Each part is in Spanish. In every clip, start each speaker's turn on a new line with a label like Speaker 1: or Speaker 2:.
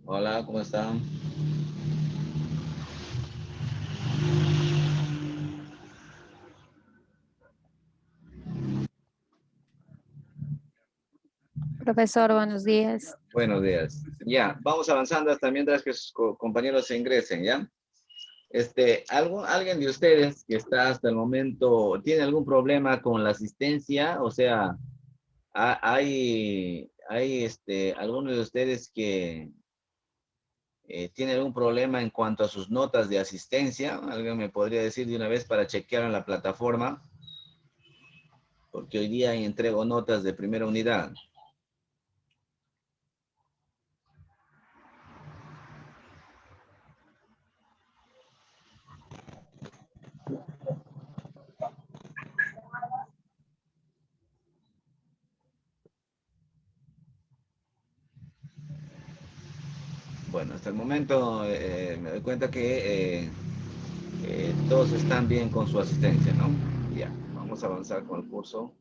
Speaker 1: Hola, ¿cómo están?
Speaker 2: Profesor, buenos días.
Speaker 1: Buenos días. Ya, vamos avanzando hasta mientras que sus compañeros se ingresen, ¿ya? ¿Alguien de ustedes que está hasta el momento tiene algún problema con la asistencia? O sea, alguno de ustedes que tiene algún problema en cuanto a sus notas de asistencia. ¿Alguien me podría decir de una vez para chequear en la plataforma? Porque hoy día entrego notas de primera unidad. Bueno, hasta el momento me doy cuenta que todos están bien con su asistencia, ¿no? Ya, vamos a avanzar con el curso.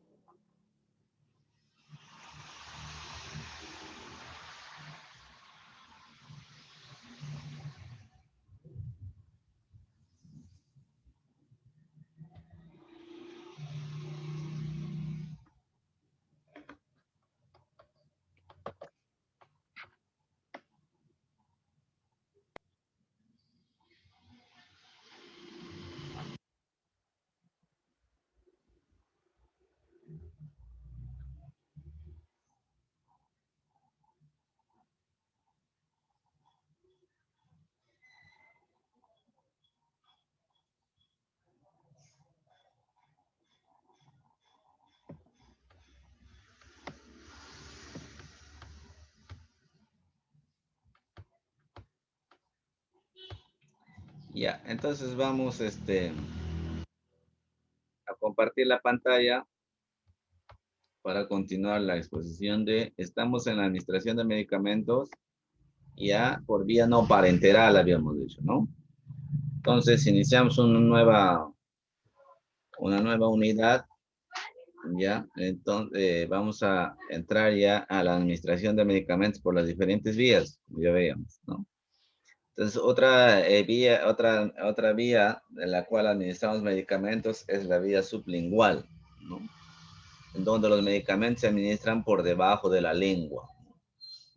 Speaker 1: Ya, entonces vamos a compartir la pantalla para continuar la exposición estamos en la administración de medicamentos, ya por vía no parenteral habíamos dicho, ¿no? Entonces iniciamos una nueva unidad, ya, entonces vamos a entrar ya a la administración de medicamentos por las diferentes vías, como ya veíamos, ¿no? Entonces, otra vía de la cual administramos medicamentos es la vía sublingual, ¿no? En donde los medicamentos se administran por debajo de la lengua, ¿no?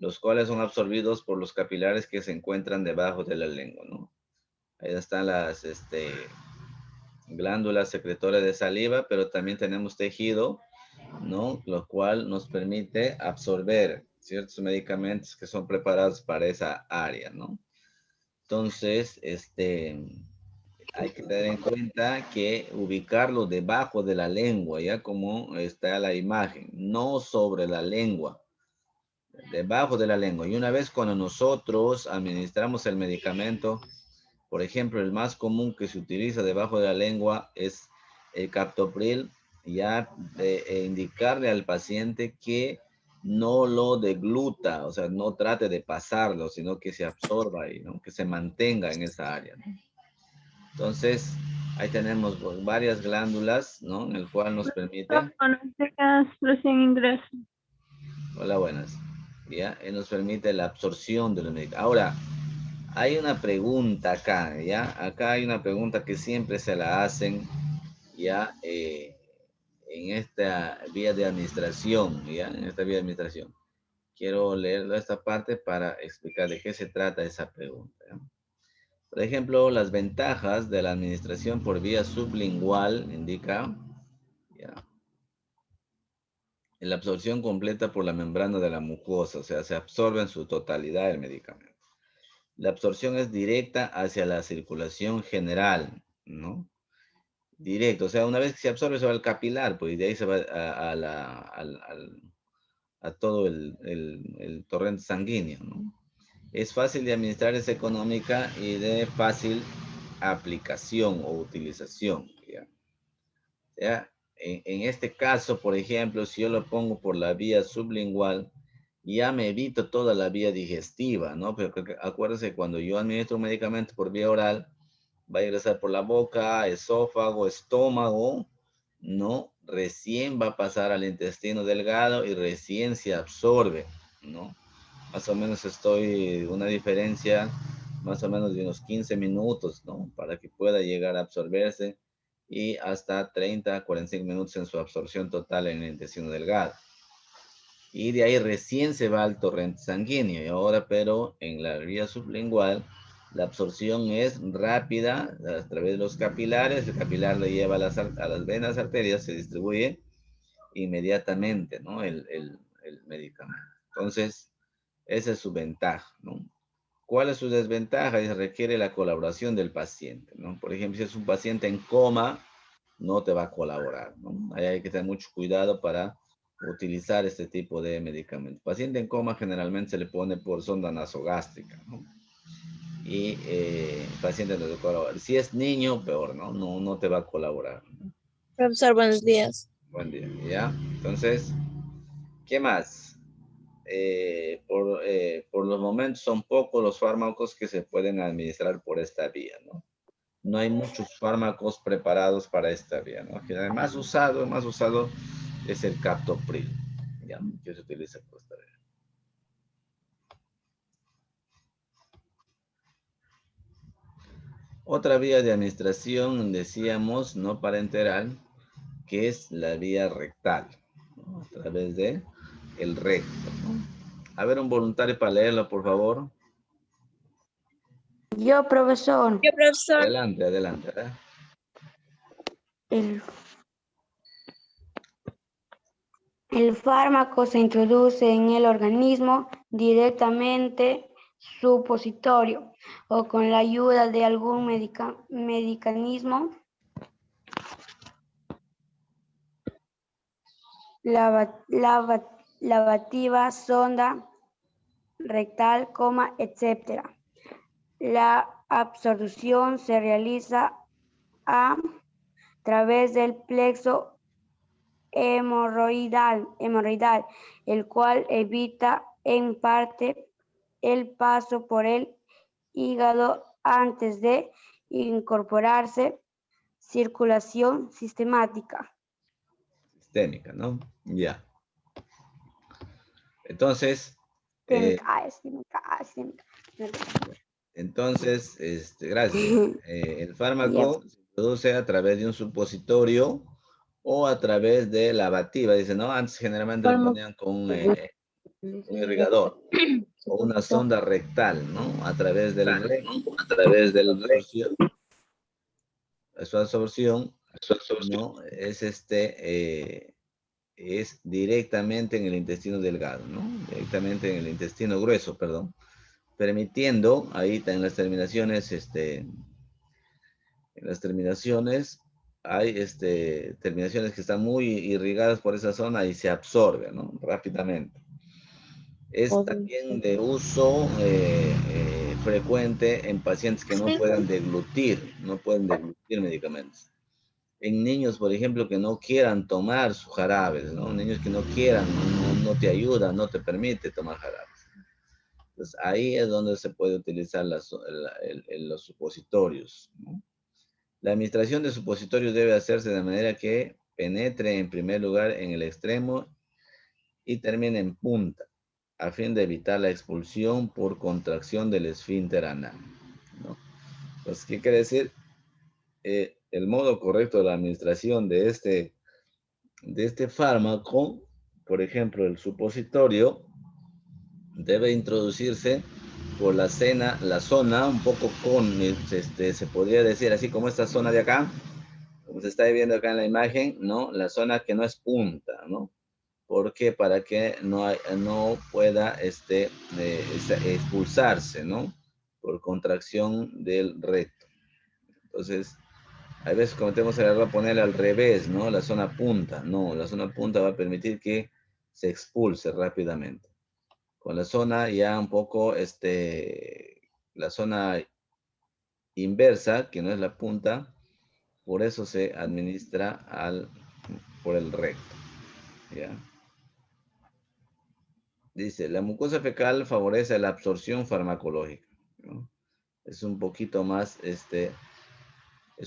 Speaker 1: Los cuales son absorbidos por los capilares que se encuentran debajo de la lengua, ¿no? Ahí están las glándulas secretoras de saliva, pero también tenemos tejido, ¿no? Lo cual nos permite absorber ciertos medicamentos que son preparados para esa área, ¿no? Entonces, hay que tener en cuenta que ubicarlo debajo de la lengua, ya como está la imagen, no sobre la lengua, debajo de la lengua. Y una vez cuando nosotros administramos el medicamento, por ejemplo, el más común que se utiliza debajo de la lengua es el captopril, ya indicarle al paciente que no lo degluta, o sea, no trate de pasarlo, sino que se absorba ahí, ¿no? Que se mantenga en esa área, ¿no? Entonces, ahí tenemos varias glándulas, ¿no? En el cual nos permite,
Speaker 3: Buenos días, recién ingreso.
Speaker 1: hola, buenas, ¿ya? Y nos permite la absorción de los medicamentos. Ahora, hay una pregunta acá, ¿ya? Acá hay una pregunta que siempre se la hacen, ¿ya? En esta vía de administración, ¿ya? En esta vía de administración. Quiero leer esta parte para explicar de qué se trata esa pregunta, ¿ya? Por ejemplo, las ventajas de la administración por vía sublingual indica, ¿ya? La absorción completa por la membrana de la mucosa, o sea, se absorbe en su totalidad el medicamento. La absorción es directa hacia la circulación general, ¿no? Directo, o sea, una vez que se absorbe se va al capilar, pues y de ahí se va a todo el torrente sanguíneo, ¿no? Es fácil de administrar, es económica y de fácil aplicación o utilización, ¿ya? ¿Ya? En este caso, por ejemplo, si yo lo pongo por la vía sublingual, ya me evito toda la vía digestiva, ¿no? Pero acuérdense, cuando yo administro un medicamento por vía oral, va a ingresar por la boca, esófago, estómago, ¿no? Recién va a pasar al intestino delgado y recién se absorbe, ¿no? Más o menos estoy una diferencia más o menos de unos 15 minutos, ¿no? Para que pueda llegar a absorberse y hasta 30 a 45 minutos en su absorción total en el intestino delgado. Y de ahí recién se va al torrente sanguíneo. Y ahora, pero en la vía sublingual, la absorción es rápida a través de los capilares. El capilar le lleva a las venas arterias, se distribuye inmediatamente, ¿no? El medicamento. Entonces, esa es su ventaja, ¿no? ¿Cuál es su desventaja? Requiere la colaboración del paciente, ¿no? Por ejemplo, si es un paciente en coma, no te va a colaborar, ¿no? Ahí hay que tener mucho cuidado para utilizar este tipo de medicamentos. Paciente en coma generalmente se le pone por sonda nasogástrica, ¿no? Y paciente no te colabora. Si es niño, peor, ¿no? No te va a colaborar, ¿no?
Speaker 4: Profesor, buenos días.
Speaker 1: Buen día, ¿ya? Entonces, ¿qué más? Por los momentos son pocos los fármacos que se pueden administrar por esta vía, ¿no? No hay muchos fármacos preparados para esta vía, ¿no? El más usado es el captopril, ¿ya? Que se utiliza por esta vía. Otra vía de administración, decíamos, no parenteral, que es la vía rectal, ¿no? A través de el recto, ¿no? A ver, un voluntario para leerlo, por favor.
Speaker 5: Yo, profesor,
Speaker 4: Yo, profesor.
Speaker 1: Adelante, adelante, ¿eh?
Speaker 5: el fármaco se introduce en el organismo directamente supositorio o con la ayuda de algún mecanismo lavativa, sonda rectal, etc. La absorción se realiza a través del plexo hemorroidal, el cual evita en parte el paso por el hígado antes de incorporarse circulación sistemática.
Speaker 1: Sistémica, ¿no? Ya. Entonces, gracias. El fármaco se produce a través de un supositorio o a través de lavativa. Dice, ¿no? Antes generalmente lo ponían con un irrigador o una sonda rectal, ¿no? A través del recto, a través de la absorción. Su absorción, ¿no? Es directamente en el intestino delgado, ¿no? Directamente en el intestino grueso, perdón. Permitiendo, ahí en las terminaciones, en las terminaciones, hay terminaciones que están muy irrigadas por esa zona y se absorbe, ¿no? Rápidamente. Es también de uso frecuente en pacientes que no pueden deglutir medicamentos. En niños, por ejemplo, que no quieran tomar sus jarabes, ¿no? Niños que no quieran, no te ayudan, no te permite tomar jarabes. Entonces, ahí es donde se puede utilizar los supositorios, ¿no? La administración de supositorios debe hacerse de manera que penetre en primer lugar en el extremo y termine en punta, a fin de evitar la expulsión por contracción del esfínter anal, ¿no? Entonces, ¿qué quiere decir? El modo correcto de la administración de este fármaco, por ejemplo, el supositorio, debe introducirse por la zona un poco se podría decir así como esta zona de acá, como se está viendo acá en la imagen, ¿no? La zona que no es punta, ¿no? Porque para que no pueda expulsarse, ¿no? Por contracción del recto. Entonces, a veces cometemos el error de ponerle al revés, ¿no? La zona punta. No, la zona punta va a permitir que se expulse rápidamente. Con la zona ya un poco, la zona inversa, que no es la punta, por eso se administra por el recto, ¿ya? Dice, la mucosa fecal favorece la absorción farmacológica, ¿no? Es un poquito más, es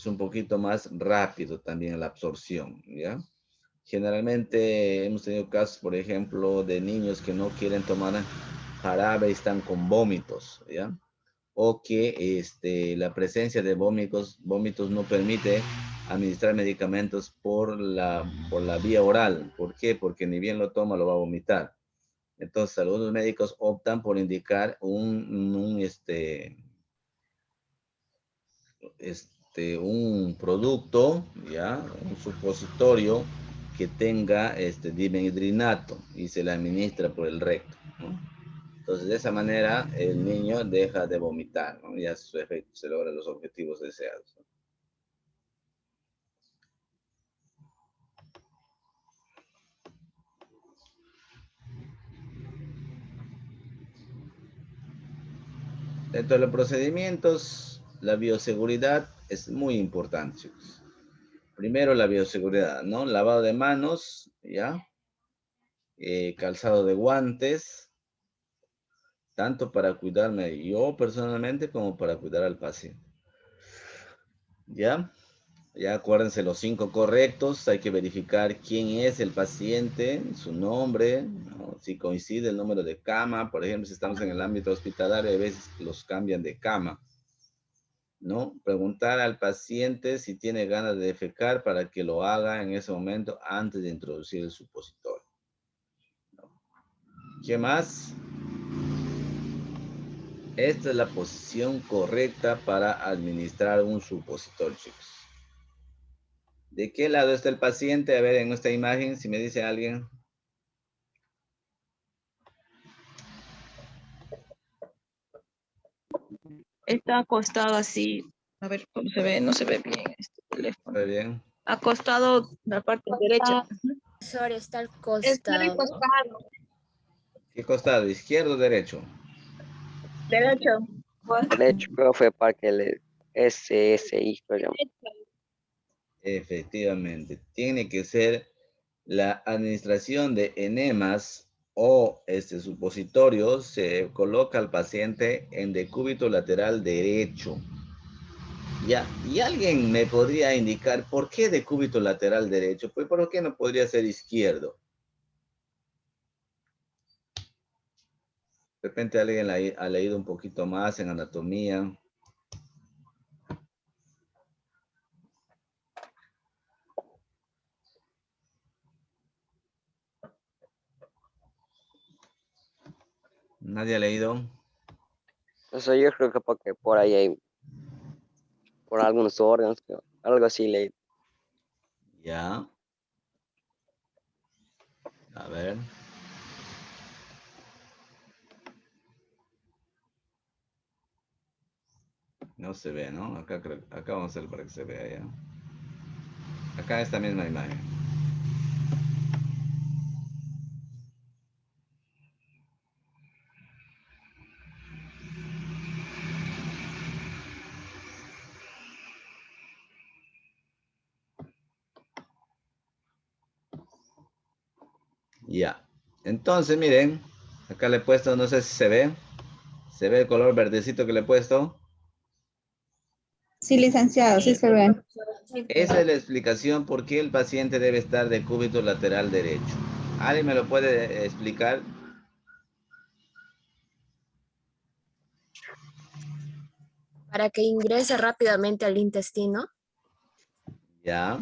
Speaker 1: un poquito más rápido también la absorción, ¿ya? Generalmente hemos tenido casos, por ejemplo, de niños que no quieren tomar jarabe y están con vómitos, ¿ya? O que la presencia de vómitos no permite administrar medicamentos por la vía oral. ¿Por qué? Porque ni bien lo toma, lo va a vomitar. Entonces, algunos médicos optan por indicar un producto, ¿ya? Un supositorio que tenga dimedrinato y se le administra por el recto, ¿no? Entonces, de esa manera, el niño deja de vomitar, ¿no? Y a su efecto se logran los objetivos deseados, ¿no? Dentro de los procedimientos, la bioseguridad es muy importante, chicos. Primero, la bioseguridad, ¿no? Lavado de manos, ¿ya? Calzado de guantes, tanto para cuidarme yo personalmente como para cuidar al paciente. ¿Ya? Ya acuérdense los 5 correctos, hay que verificar quién es el paciente, su nombre, ¿no? Si coincide el número de cama, por ejemplo, si estamos en el ámbito hospitalario, a veces los cambian de cama, ¿no? Preguntar al paciente si tiene ganas de defecar para que lo haga en ese momento antes de introducir el supositorio, ¿no? ¿Qué más? Esta es la posición correcta para administrar un supositorio, chicos. ¿De qué lado está el paciente? A ver, en esta imagen, si me dice alguien.
Speaker 4: Está acostado así. A ver cómo se ve, no se ve bien este teléfono.
Speaker 1: Muy bien.
Speaker 4: Acostado la parte derecha.
Speaker 2: Profesor, está al
Speaker 4: Está
Speaker 2: costado.
Speaker 4: recostado.
Speaker 1: ¿Qué costado? ¿Izquierdo o derecho?
Speaker 4: Derecho.
Speaker 6: Derecho, profe, para que le SSI, pero
Speaker 1: Efectivamente. Tiene que ser la administración de enemas o supositorio. Se coloca al paciente en decúbito lateral derecho. Ya, y alguien me podría indicar por qué decúbito lateral derecho, pues por qué no podría ser izquierdo. De repente alguien ha leído un poquito más en anatomía. ¿Nadie ha leído?
Speaker 6: eso yo creo que porque por ahí hay, por algunos órganos, algo así le
Speaker 1: Ya. A ver. No se ve, ¿no? Acá vamos a hacer para que se vea ya. Acá esta misma imagen. Ya. Entonces, miren, acá le he puesto, no sé si se ve. ¿Se ve el color verdecito que le he puesto?
Speaker 7: Sí, licenciado, sí se ve.
Speaker 1: Esa es la explicación por qué el paciente debe estar de cúbito lateral derecho. ¿Alguien me lo puede explicar?
Speaker 2: Para que ingrese rápidamente al intestino.
Speaker 1: Ya.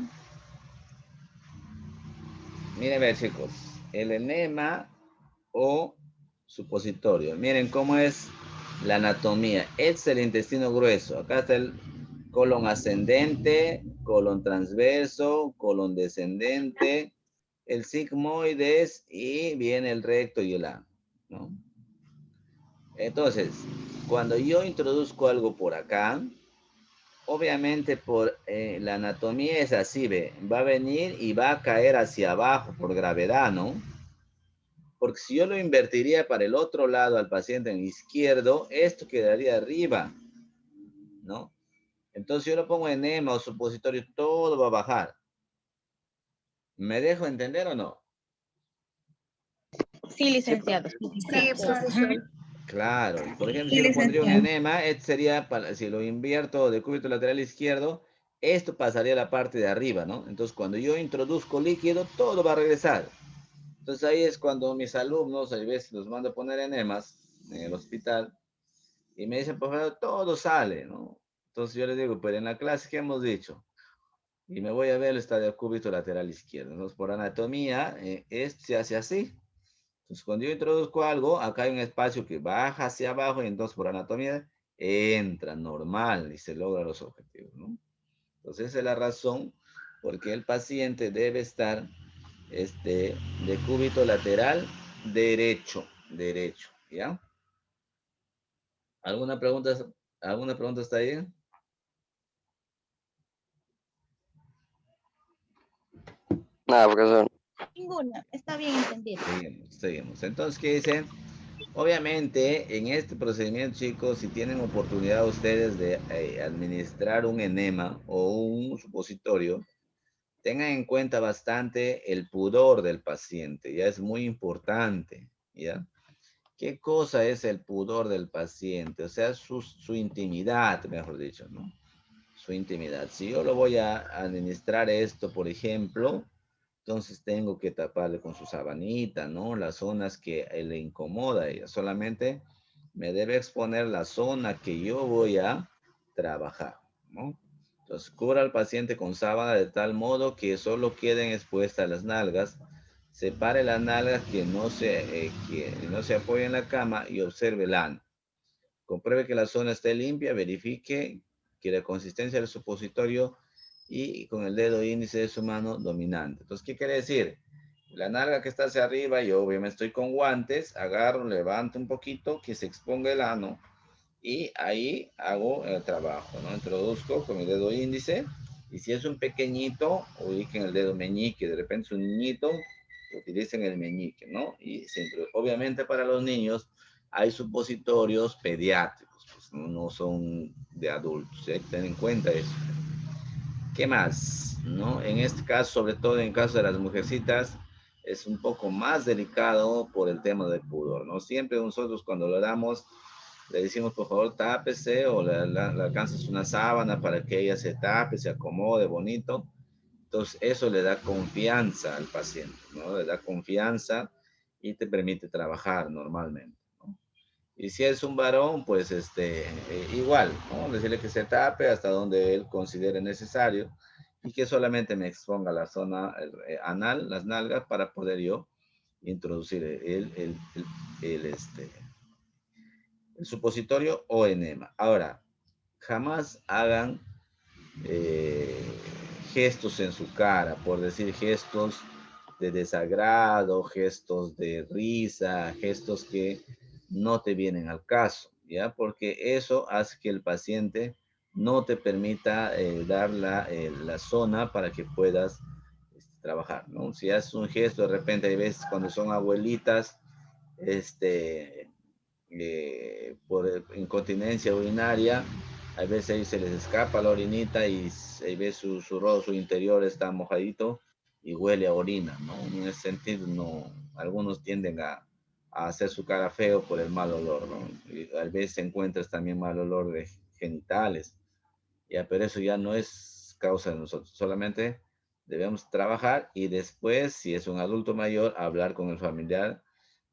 Speaker 1: Miren, ver, chicos. El enema o supositorio. Miren cómo es la anatomía. Este es el intestino grueso. Acá está el colon ascendente, colon transverso, colon descendente, el sigmoides y viene el recto y el ano, ¿no? Entonces, cuando yo introduzco algo por acá, obviamente por la anatomía es así, ve, va a venir y va a caer hacia abajo por gravedad, ¿no? Porque si yo lo invertiría para el otro lado al paciente en izquierdo, esto quedaría arriba, ¿no? Entonces yo lo pongo enema o supositorio, todo va a bajar. ¿Me dejo entender o no?
Speaker 4: Sí, licenciado.
Speaker 7: Sí, profesor.
Speaker 1: Claro. Y por ejemplo, si
Speaker 7: Sí,
Speaker 1: yo lo pondría un
Speaker 7: licenciado.
Speaker 1: enema, este sería, si lo invierto de cúbito lateral izquierdo, esto pasaría a la parte de arriba, ¿no? Entonces cuando yo introduzco líquido, todo va a regresar. Entonces ahí es cuando mis alumnos, a veces los mando a poner enemas, en el hospital, y me dicen, profesor, todo sale, ¿no? Entonces yo les digo, pero en la clase, ¿qué hemos dicho? Y me voy a ver el estadio cúbito lateral izquierdo. Entonces, por anatomía, esto se hace así. Entonces, cuando yo introduzco algo, acá hay un espacio que baja hacia abajo y entonces por anatomía entra normal y se logra los objetivos, ¿no? Entonces, esa es la razón por qué el paciente debe estar de cúbito lateral derecho, ¿ya? ¿Alguna pregunta, alguna pregunta está ahí?
Speaker 6: Nada, profesor.
Speaker 7: Ninguna, está bien entendido.
Speaker 1: Seguimos. Entonces, ¿qué dicen? Obviamente, en este procedimiento, chicos, si tienen oportunidad ustedes de administrar un enema o un supositorio, tengan en cuenta bastante el pudor del paciente, ya es muy importante, ¿ya? ¿Qué cosa es el pudor del paciente? O sea, su intimidad, mejor dicho, ¿no? Su intimidad. Si yo lo voy a administrar esto, por ejemplo, entonces tengo que taparle con su sabanita, ¿no? Las zonas que le incomoda a ella. Solamente me debe exponer la zona que yo voy a trabajar, ¿no? Entonces cubra al paciente con sábana de tal modo que solo queden expuestas las nalgas. Separe las nalgas que no se apoye en la cama y observe el ano. Compruebe que la zona esté limpia, verifique que la consistencia del supositorio y con el dedo índice de su mano dominante. Entonces, ¿qué quiere decir? La nalga que está hacia arriba, yo obviamente estoy con guantes, agarro, levanto un poquito, que se exponga el ano y ahí hago el trabajo, ¿no? Introduzco con mi dedo índice y si es un pequeñito, ubiquen el dedo meñique, de repente es un niñito, utilicen el meñique, ¿no? Y obviamente para los niños hay supositorios pediátricos, pues no son de adultos, ¿eh? Ten en cuenta eso. ¿Qué más? ¿No? En este caso, sobre todo en el caso de las mujercitas, es un poco más delicado por el tema del pudor, ¿no? Siempre nosotros cuando lo damos, le decimos, por favor, tápese o le alcanzas una sábana para que ella se tape, se acomode bonito. Entonces, eso le da confianza al paciente, ¿no? Le da confianza y te permite trabajar normalmente, ¿no? Y si es un varón, pues igual, ¿no? Decirle que se tape hasta donde él considere necesario y que solamente me exponga la zona anal, las nalgas, para poder yo introducir el supositorio o enema. Ahora, jamás hagan eh, gestos en su cara, por decir gestos de desagrado, gestos de risa, gestos que no te vienen al caso, ¿ya? Porque eso hace que el paciente no te permita dar la zona para que puedas trabajar, ¿no? Si haces un gesto, de repente hay veces cuando son abuelitas, por incontinencia urinaria, a veces ahí se les escapa la orinita y ahí ves su interior está mojadito y huele a orina, ¿no? En ese sentido, no, algunos tienden a hacer su cara feo por el mal olor, ¿no? Y a veces encuentras también mal olor de genitales, ya, pero eso ya no es causa de nosotros, solamente debemos trabajar y después, si es un adulto mayor, hablar con el familiar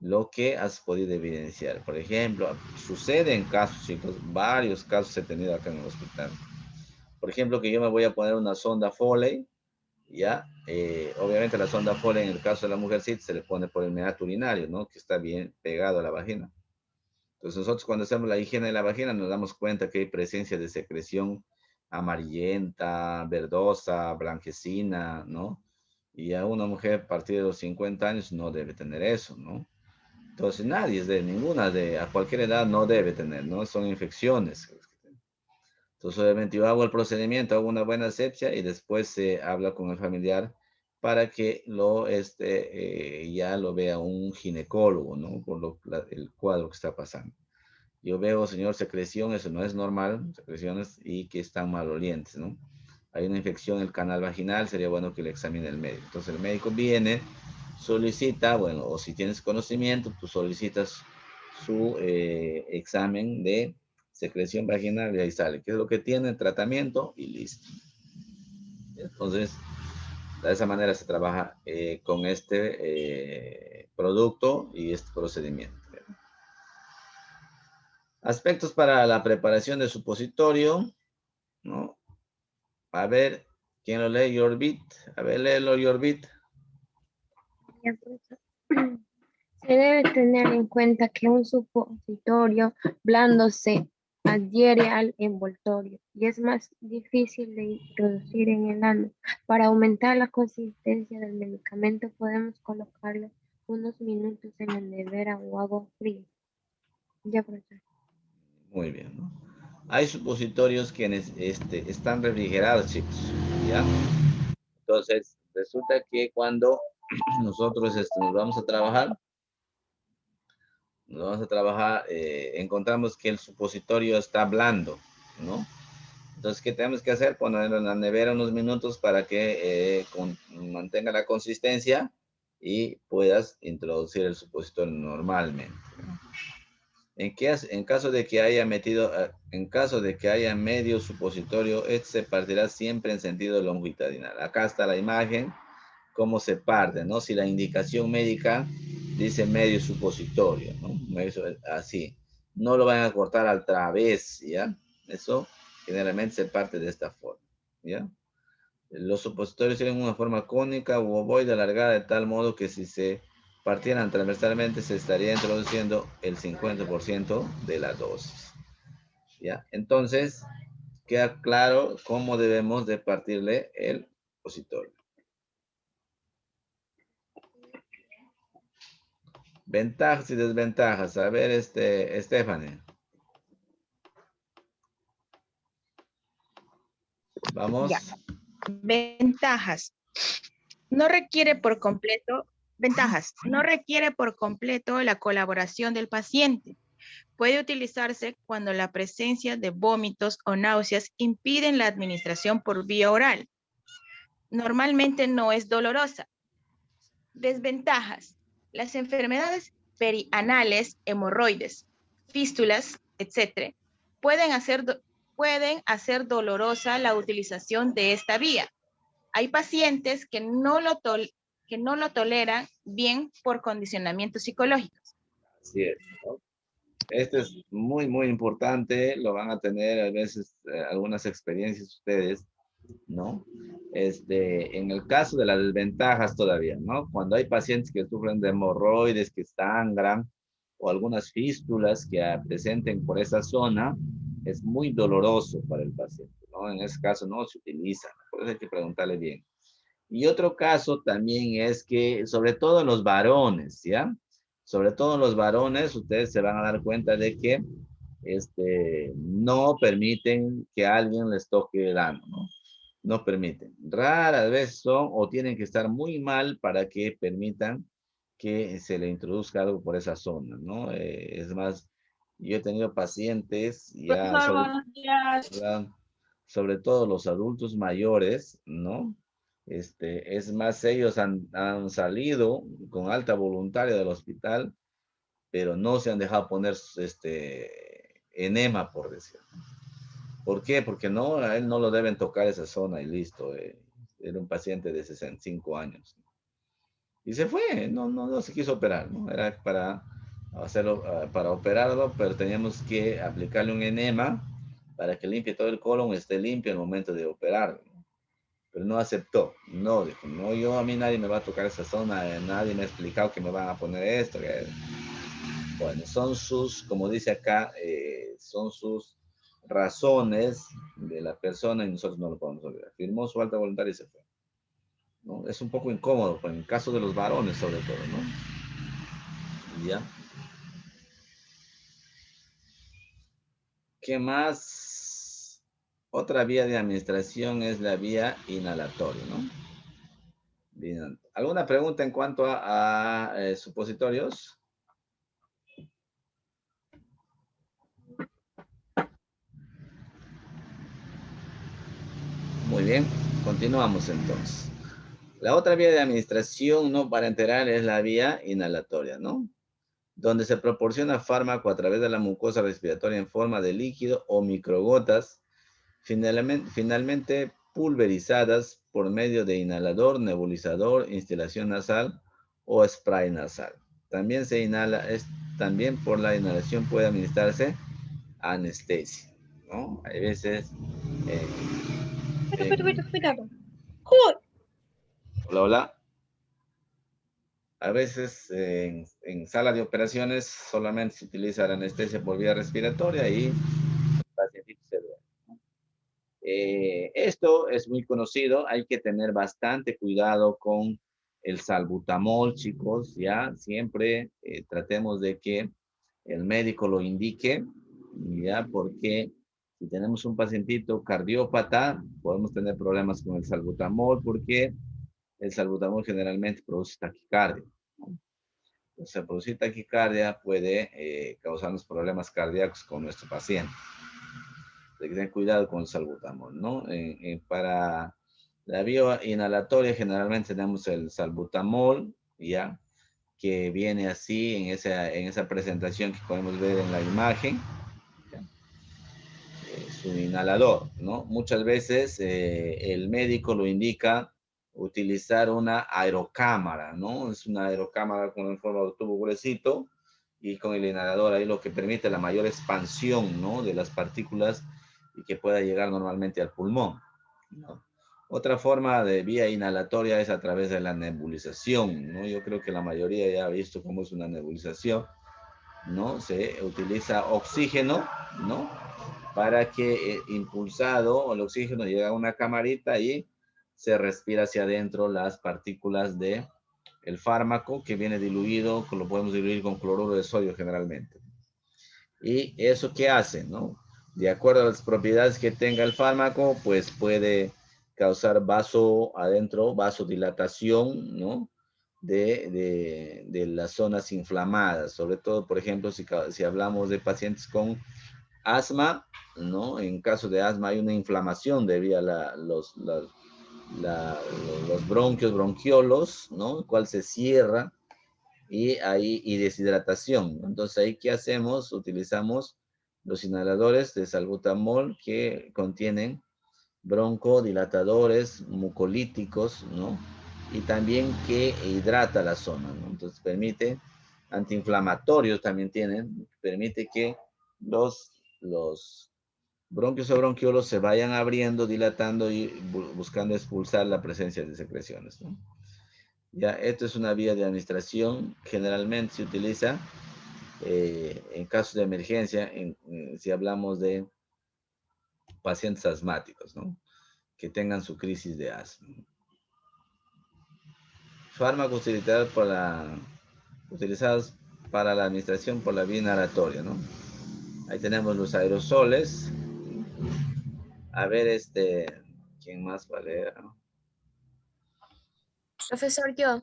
Speaker 1: lo que has podido evidenciar. Por ejemplo, sucede en casos, chicos, varios casos he tenido acá en el hospital. Por ejemplo, que yo me voy a poner una sonda Foley, ¿ya? Obviamente la sonda Foley en el caso de la mujercita se le pone por el meato urinario, ¿no? Que está bien pegado a la vagina. Entonces nosotros cuando hacemos la higiene de la vagina nos damos cuenta que hay presencia de secreción amarillenta, verdosa, blanquecina, ¿no? Y a una mujer a partir de los 50 años no debe tener eso, ¿no? Entonces nadie, a cualquier edad no debe tener, ¿no? Son infecciones. Entonces obviamente yo hago el procedimiento, hago una buena asepsia y después se habla con el familiar para que ya lo vea un ginecólogo, ¿no? Por el cuadro que está pasando. Yo veo, señor, secreción, eso no es normal, secreciones y que están malolientes, ¿no? Hay una infección en el canal vaginal, sería bueno que le examine el médico. Entonces el médico viene, solicita, bueno, o si tienes conocimiento, tú solicitas su examen de secreción vaginal y ahí sale qué es lo que tiene, tratamiento y listo. Entonces, de esa manera se trabaja con este producto y este procedimiento. Aspectos para la preparación de supositorio, ¿no? A ver, ¿quién lo lee? Yorbit. A ver, léelo, Yorbit.
Speaker 2: Se debe tener en cuenta que un supositorio blando se adhiere al envoltorio y es más difícil de introducir en el ano. Para aumentar la consistencia del medicamento podemos colocarlo unos minutos en la nevera o agua fría. Ya, profesor.
Speaker 1: Muy bien, ¿no? Hay supositorios quienes están refrigerados, chicos, ¿ya? Entonces, resulta que cuando nosotros nos vamos a trabajar, encontramos que el supositorio está blando, ¿no? Entonces, ¿qué tenemos que hacer? Ponerlo en la nevera unos minutos para que mantenga la consistencia y puedas introducir el supositorio normalmente, ¿no? En caso de que haya medio supositorio, este se partirá siempre en sentido longitudinal. Acá está la imagen, cómo se parte, ¿no? Si la indicación médica dice medio supositorio, ¿no? Así. No lo van a cortar al través, ¿ya? Eso generalmente se parte de esta forma, ¿ya? Los supositorios tienen una forma cónica u ovoide alargada de tal modo que si se partieran transversalmente se estaría introduciendo el 50% de la dosis, ¿ya? Entonces, queda claro cómo debemos de partirle el supositorio. Ventajas y desventajas. A ver, Stephanie. Vamos.
Speaker 4: Ya. Ventajas. No requiere por completo la colaboración del paciente. Puede utilizarse cuando la presencia de vómitos o náuseas impiden la administración por vía oral. Normalmente no es dolorosa. Desventajas. Las enfermedades perianales, hemorroides, fístulas, etc., pueden hacer dolorosa la utilización de esta vía. Hay pacientes que no lo toleran bien por condicionamientos psicológicos.
Speaker 1: Así es, ¿no? Esto es muy, muy importante. Lo van a tener a veces algunas experiencias ustedes, ¿no? En el caso de las desventajas todavía, ¿no? Cuando hay pacientes que sufren de hemorroides, que sangran, o algunas fístulas que presenten por esa zona, es muy doloroso para el paciente, ¿no? En ese caso no se utiliza, por eso hay que preguntarle bien. Y otro caso también es que, sobre todo en los varones, ¿ya? Sobre todo en los varones, ustedes se van a dar cuenta de que no permiten que alguien les toque el ano, ¿no? No permiten. Raras veces son o tienen que estar muy mal para que permitan que se le introduzca algo por esa zona, ¿no? Es más, yo he tenido pacientes ya
Speaker 3: Profesor, buenos días.
Speaker 1: sobre todo los adultos mayores, ¿no? Es más, ellos han salido con alta voluntaria del hospital, pero no se han dejado poner enema, por decirlo. ¿Por qué? Porque no, a él no lo deben tocar esa zona y listo. Era un paciente de 65 años. Y se fue, no se quiso operar, ¿no? Era para hacerlo, para operarlo, pero teníamos que aplicarle un enema para que limpie todo el colon, esté limpio en el momento de operarlo. Pero no aceptó, no, dijo, no, a mí nadie me va a tocar esa zona, nadie me ha explicado que me van a poner esto. Bueno, son sus, como dice acá, son sus razones de la persona y nosotros no lo podemos olvidar. Firmó su alta voluntaria y se fue, ¿no? Es un poco incómodo, pues, en el caso de los varones sobre todo, ¿no? ¿Ya? ¿Qué más? Otra vía de administración es la vía inhalatoria, ¿no? Bien. ¿Alguna pregunta en cuanto a supositorios? Muy bien, continuamos entonces. La otra vía de administración no parenteral es la vía inhalatoria, ¿no? Donde se proporciona fármaco a través de la mucosa respiratoria en forma de líquido o microgotas, finalmente pulverizadas por medio de inhalador, nebulizador, instilación nasal o spray nasal. También por la inhalación puede administrarse anestesia, ¿no? Hay veces...
Speaker 3: Cuidado.
Speaker 1: Hola, hola. A veces en sala de operaciones solamente se utiliza la anestesia por vía respiratoria y el pacientito se duerme. Esto es muy conocido, hay que tener bastante cuidado con el salbutamol, chicos, ya siempre tratemos de que el médico lo indique, ya, porque si tenemos un pacientito cardiópata, podemos tener problemas con el salbutamol, porque el salbutamol generalmente produce taquicardia, ¿no? Entonces, producir taquicardia puede causarnos problemas cardíacos con nuestro paciente. Hay que tener cuidado con el salbutamol, ¿no? Para la vía inhalatoria generalmente tenemos el salbutamol, ¿ya? Que viene así en esa presentación que podemos ver en la imagen. Es un inhalador, ¿no? Muchas veces el médico lo indica utilizar una aerocámara, ¿no? Es una aerocámara con forma de tubo gruesito y con el inhalador ahí lo que permite la mayor expansión, ¿no? De las partículas y que pueda llegar normalmente al pulmón, ¿no? Otra forma de vía inhalatoria es a través de la nebulización, ¿no? Yo creo que la mayoría ya ha visto cómo es una nebulización, ¿no? Se utiliza oxígeno, ¿no? Para que impulsado el oxígeno llega a una camarita y se respira hacia adentro las partículas de el fármaco que viene diluido, que lo podemos diluir con cloruro de sodio generalmente. ¿Y eso qué hace, no? De acuerdo a las propiedades que tenga el fármaco, pues puede causar vasodilatación, ¿no? De las zonas inflamadas, sobre todo, por ejemplo, si hablamos de pacientes con asma, ¿no? En caso de asma hay una inflamación debido a los bronquios, bronquiolos, ¿no? El cual se cierra y hay deshidratación. Entonces, ahí, ¿qué hacemos? Utilizamos los inhaladores de salbutamol que contienen broncodilatadores, mucolíticos, ¿no? Y también que hidrata la zona, ¿no? Entonces, permite, antiinflamatorios también tienen, permite que los bronquios o bronquiolos se vayan abriendo, dilatando y buscando expulsar la presencia de secreciones, ¿no? Ya, esto es una vía de administración, generalmente se utiliza en casos de emergencia, si hablamos de pacientes asmáticos, ¿no? Que tengan su crisis de asma. Fármacos utilizados para la administración por la vía inhalatoria, ¿no? Ahí tenemos los aerosoles. A ver, ¿quién más va a leer?
Speaker 8: Profesor, yo,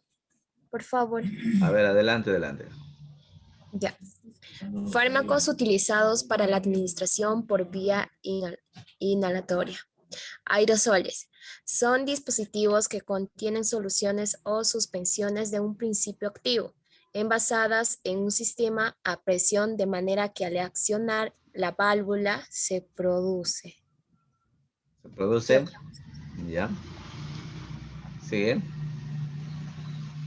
Speaker 8: por favor.
Speaker 1: A ver, adelante, adelante.
Speaker 8: Ya. Fármacos utilizados para la administración por vía inhalatoria. Aerosoles. Son dispositivos que contienen soluciones o suspensiones de un principio activo, envasadas en un sistema a presión de manera que al accionar la válvula se produce.
Speaker 1: ¿Se produce? Ya. Sigue.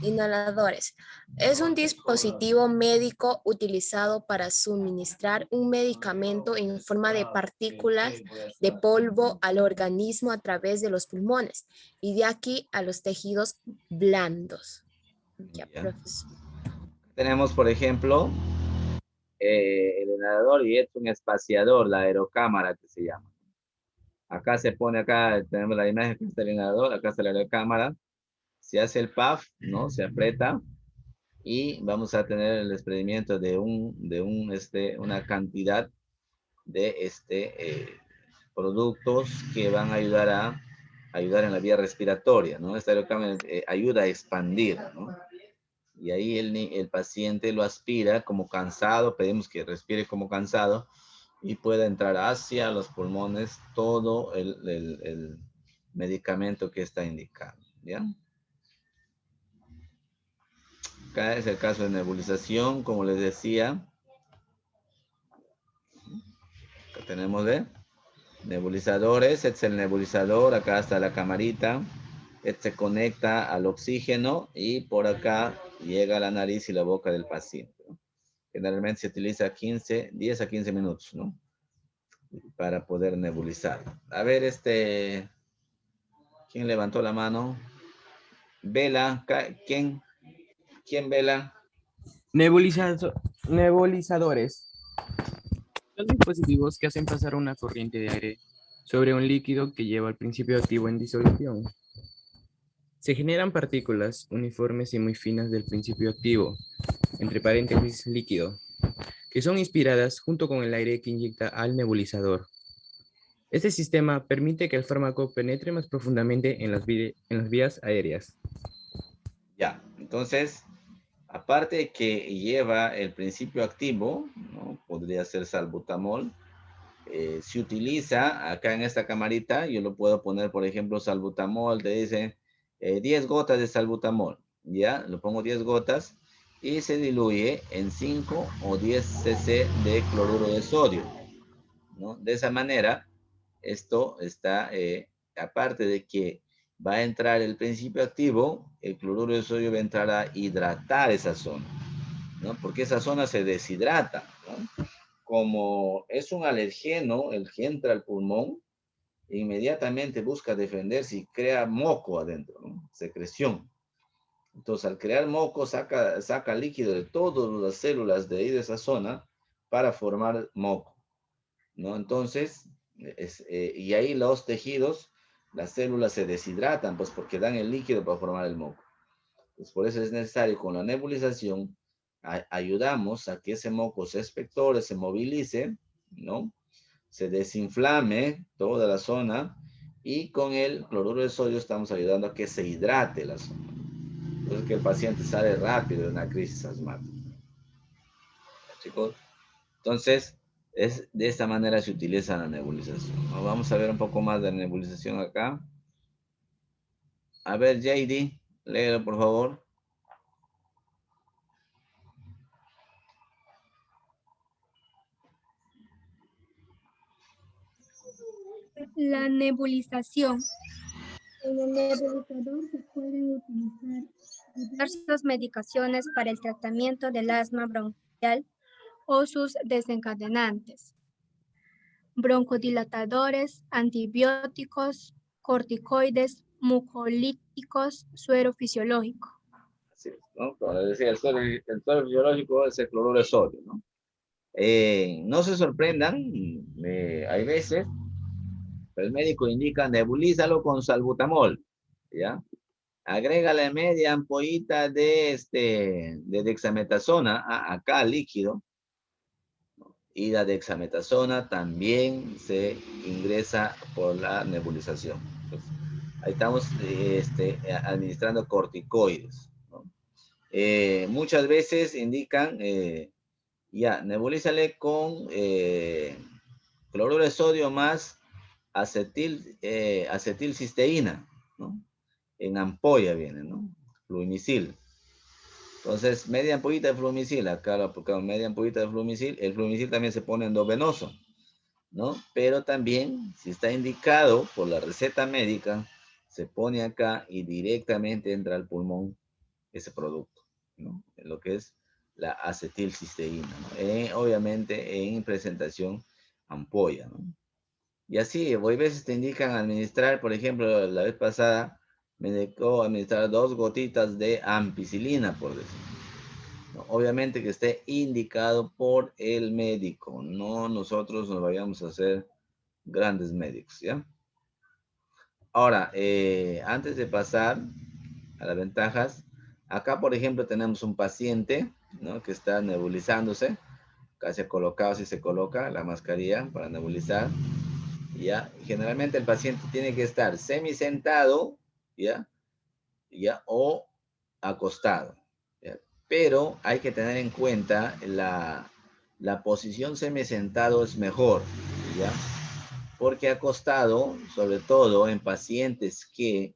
Speaker 8: Inhaladores. Es un dispositivo médico utilizado para suministrar un medicamento en forma de partículas de polvo al organismo a través de los pulmones y de aquí a los tejidos blandos. Ya,
Speaker 1: Ya.
Speaker 8: profesor.
Speaker 1: Tenemos, por ejemplo, el inhalador y es un espaciador, la aerocámara que se llama. Acá se pone, acá tenemos la imagen, acá está el inhalador, acá está la aerocámara. Se hace el puff, ¿no? Se aprieta y vamos a tener el desprendimiento de una cantidad de productos que van a ayudar en la vía respiratoria, ¿no? Esta aerocámara ayuda a expandir, ¿no? Y ahí el paciente lo aspira como cansado, pedimos que respire como cansado y pueda entrar hacia los pulmones todo el medicamento que está indicado, ¿ya? Acá es el caso de nebulización, como les decía. Acá tenemos nebulizadores, este es el nebulizador, acá está la camarita. Este se conecta al oxígeno y por acá llega a la nariz y la boca del paciente, ¿no? Generalmente se utiliza 10 a 15 minutos, ¿no? para poder nebulizar. A ver, ¿quién levantó la mano? Vela, ¿quién vela?
Speaker 9: Nebulizadores son dispositivos que hacen pasar una corriente de aire sobre un líquido que lleva al principio activo en disolución. Se generan partículas uniformes y muy finas del principio activo, entre paréntesis líquido, que son inspiradas junto con el aire que inyecta al nebulizador. Este sistema permite que el fármaco penetre más profundamente en las vías aéreas.
Speaker 1: Ya, entonces, aparte de que lleva el principio activo, ¿no? Podría ser salbutamol, se utiliza acá en esta camarita, yo lo puedo poner, por ejemplo, salbutamol, te dice 10 gotas de salbutamol, ya, lo pongo 10 gotas y se diluye en 5 o 10 cc de cloruro de sodio, ¿no? De esa manera, esto está, aparte de que va a entrar el principio activo, el cloruro de sodio va a entrar a hidratar esa zona, ¿no? Porque esa zona se deshidrata, ¿no? Como es un alergeno, el que entra al pulmón, inmediatamente busca defenderse y crea moco adentro, ¿no? Secreción. Entonces, al crear moco, saca líquido de todas las células de ahí de esa zona para formar moco, ¿no? Entonces, y ahí los tejidos, las células se deshidratan, pues porque dan el líquido para formar el moco. Pues por eso es necesario con la nebulización, ayudamos a que ese moco se espectore, se movilice, ¿no? Se desinflame toda la zona y con el cloruro de sodio estamos ayudando a que se hidrate la zona. Entonces que el paciente sale rápido de una crisis asmática. Chicos, entonces de esta manera se utiliza la nebulización, ¿no? Vamos a ver un poco más de nebulización acá. A ver, JD, léelo por favor.
Speaker 10: La nebulización. En el nebulizador se pueden utilizar diversas medicaciones para el tratamiento del asma bronquial o sus desencadenantes. Broncodilatadores, antibióticos, corticoides, mucolíticos, suero fisiológico.
Speaker 1: Así es, ¿no? Como les decía, el suero fisiológico es el cloruro de sodio, ¿no? No se sorprendan, hay veces el médico indica nebulízalo con salbutamol, ¿ya? Agrégale media ampollita de dexametasona, acá líquido, y la dexametasona también se ingresa por la nebulización. Entonces, ahí estamos administrando corticoides, ¿no? Muchas veces indican, ya, nebulízale con cloruro de sodio más acetilcisteína, ¿no? En ampolla viene, ¿no? Flumicil. Entonces, media ampollita de flumicil, acá lo aplicamos media ampollita de flumicil. El flumicil también se pone endovenoso, ¿no? Pero también, si está indicado por la receta médica, se pone acá y directamente entra al pulmón ese producto, ¿no? Lo que es la acetilcisteína, ¿no? Obviamente en presentación ampolla, ¿no? Y así, a veces te indican administrar, por ejemplo, la vez pasada me indicó administrar 2 gotitas de ampicilina, por decir, ¿no? Obviamente que esté indicado por el médico, no nosotros nos vayamos a hacer grandes médicos, ¿ya? Ahora, antes de pasar a las ventajas, acá, por ejemplo, tenemos un paciente, ¿no? Que está nebulizándose, acá se ha colocado, si se coloca la mascarilla para nebulizar. ¿Ya? Generalmente el paciente tiene que estar semisentado, ¿ya? O acostado, ¿ya? Pero hay que tener en cuenta la posición semisentado es mejor, ¿ya? Porque acostado, sobre todo en pacientes que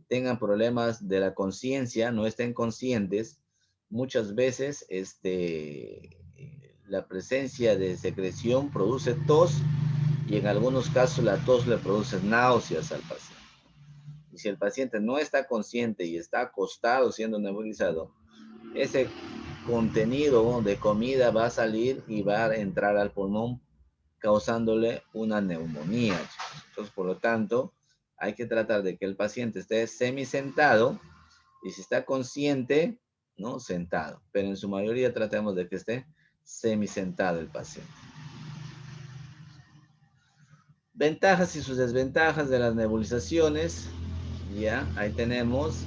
Speaker 1: tengan problemas de la conciencia, no estén conscientes, muchas veces la presencia de secreción produce tos y en algunos casos la tos le produce náuseas al paciente. Y si el paciente no está consciente y está acostado siendo nebulizado, ese contenido de comida va a salir y va a entrar al pulmón causándole una neumonía. Entonces, por lo tanto, hay que tratar de que el paciente esté semisentado y si está consciente, ¿no? Sentado. Pero en su mayoría tratemos de que esté semisentado el paciente. Ventajas y sus desventajas de las nebulizaciones. Ya, ahí tenemos.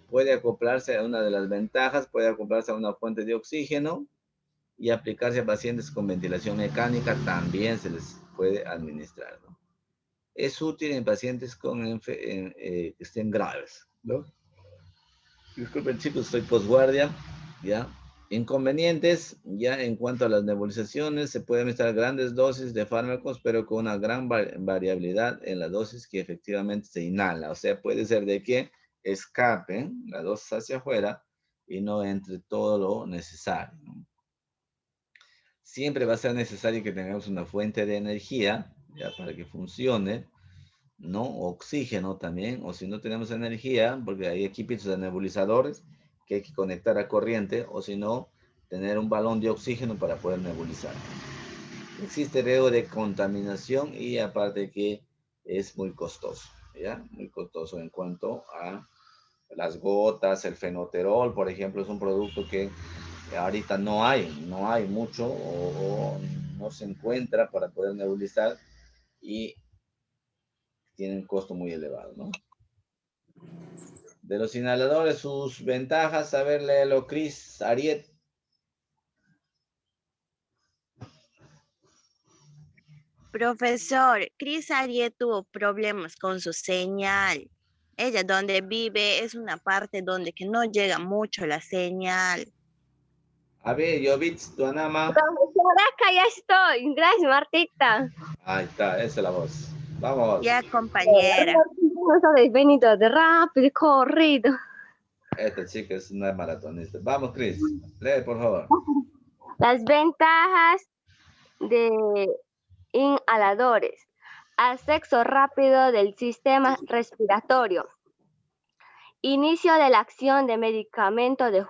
Speaker 1: Puede acoplarse a una de las ventajas, puede acoplarse a una fuente de oxígeno y aplicarse a pacientes con ventilación mecánica, también se les puede administrar, ¿no? Es útil en pacientes que estén graves, ¿no? Disculpen chicos, estoy posguardia, ¿ya? Inconvenientes, ya en cuanto a las nebulizaciones, se pueden administrar grandes dosis de fármacos, pero con una gran variabilidad en la dosis que efectivamente se inhala. O sea, puede ser de que escape la dosis hacia afuera y no entre todo lo necesario, ¿no? Siempre va a ser necesario que tengamos una fuente de energía, ya, para que funcione, ¿no? Oxígeno también, o si no tenemos energía, porque hay equipos de nebulizadores que hay que conectar a corriente, o si no, tener un balón de oxígeno para poder nebulizar. Existe riesgo de contaminación y aparte que es muy costoso, ¿ya? Muy costoso en cuanto a las gotas, el fenoterol, por ejemplo, es un producto que ahorita no hay mucho o no se encuentra para poder nebulizar y tienen un costo muy elevado, ¿no? De los inhaladores, sus ventajas, a ver, léelo, Cris, Ariet.
Speaker 11: Profesor, Cris Ariet tuvo problemas con su señal. Ella donde vive es una parte donde que no llega mucho la señal.
Speaker 1: A ver, Jovitz, tu anama.
Speaker 12: Profesora, acá ya estoy. Gracias, Martita.
Speaker 1: Ahí está, esa es la voz. Vamos.
Speaker 11: Ya, compañera.
Speaker 12: Habéis venido de rápido y corrido.
Speaker 1: Esta chica es una maratonista. Vamos, Cris, lee, por favor.
Speaker 12: Las ventajas de inhaladores. Acceso rápido del sistema respiratorio. Inicio de la acción de medicamento de